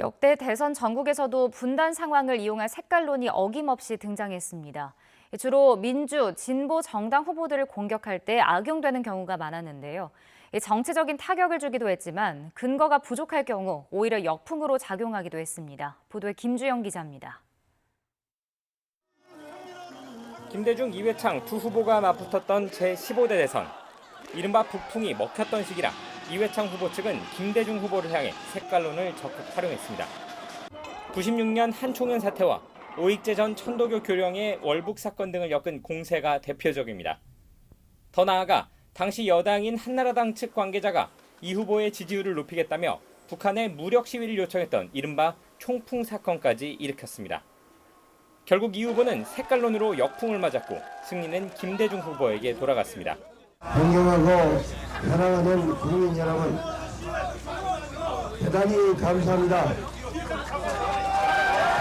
역대 대선 전국에서도 분단 상황을 이용한 색깔론이 어김없이 등장했습니다. 주로 민주, 진보 정당 후보들을 공격할 때 악용되는 경우가 많았는데요. 정치적인 타격을 주기도 했지만 근거가 부족할 경우 오히려 역풍으로 작용하기도 했습니다. 보도에 김주영 기자입니다. 김대중, 이회창 두 후보가 맞붙었던 제15대 대선. 이른바 북풍이 먹혔던 시기라 이회창 후보 측은 김대중 후보를 향해 색깔론을 적극 활용했습니다. 96년 한총연 사태와 오익재 전 천도교 교령의 월북 사건 등을 엮은 공세가 대표적입니다. 더 나아가 당시 여당인 한나라당 측 관계자가 이 후보의 지지율을 높이겠다며 북한에 무력 시위를 요청했던 이른바 총풍 사건까지 일으켰습니다. 결국 이 후보는 색깔론으로 역풍을 맞았고 승리는 김대중 후보에게 돌아갔습니다. 존경하고 사랑하는 국민 여러분, 대단히 감사합니다.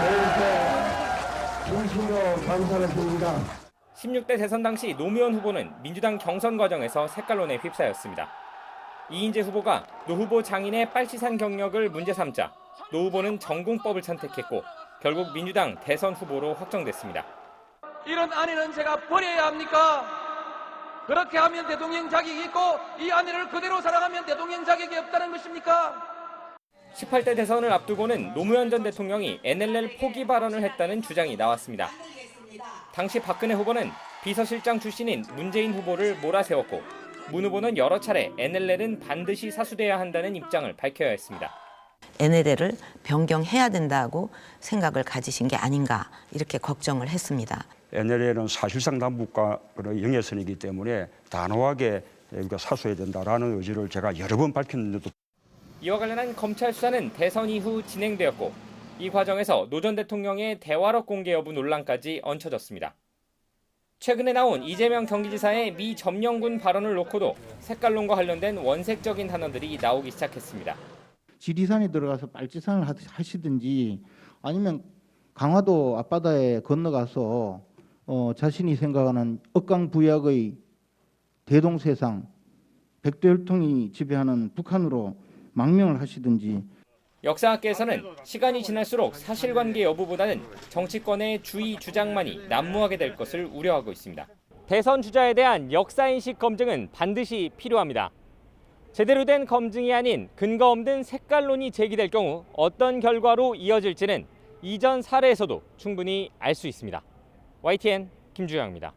저희한테 진심으로 감사를 드립니다. 16대 대선 당시 노무현 후보는 민주당 경선 과정에서 색깔론에 휩싸였습니다. 이인재 후보가 노 후보 장인의 빨치산 경력을 문제 삼자 노 후보는 전공법을 선택했고 결국 민주당 대선 후보로 확정됐습니다. 이런 아내는 제가 버려야 합니까? 그렇게 하면 대통령 자격이 있고 이 아내를 그대로 사랑하면 대통령 자격이 없다는 것입니까? 18대 대선을 앞두고는 노무현 전 대통령이 NLL 포기 발언을 했다는 주장이 나왔습니다. 당시 박근혜 후보는 비서실장 출신인 문재인 후보를 몰아세웠고 문 후보는 여러 차례 NLL은 반드시 사수돼야 한다는 입장을 밝혀야 했습니다. NLL을 변경해야 된다고 생각을 가지신 게 아닌가 이렇게 걱정을 했습니다. NLL은 사실상 남북과의 영해선이기 때문에 단호하게 우리가 사수해야 된다라는 의지를 제가 여러 번 밝혔는데도 이와 관련한 검찰 수사는 대선 이후 진행되었고 이 과정에서 노 전 대통령의 대화록 공개 여부 논란까지 얹혀졌습니다. 최근에 나온 이재명 경기지사의 미 점령군 발언을 놓고도 색깔론과 관련된 원색적인 단어들이 나오기 시작했습니다. 지리산에 들어가서 빨치산을 하시든지 아니면 강화도 앞바다에 건너가서 자신이 생각하는 억강부약의 대동세상 백두혈통이 지배하는 북한으로 망명을 하시든지. 역사학계에서는 시간이 지날수록 사실관계 여부보다는 정치권의 주의 주장만이 난무하게 될 것을 우려하고 있습니다. 대선 주자에 대한 역사인식 검증은 반드시 필요합니다. 제대로 된 검증이 아닌 근거 없는 색깔론이 제기될 경우 어떤 결과로 이어질지는 이전 사례에서도 충분히 알 수 있습니다. YTN 김주영입니다.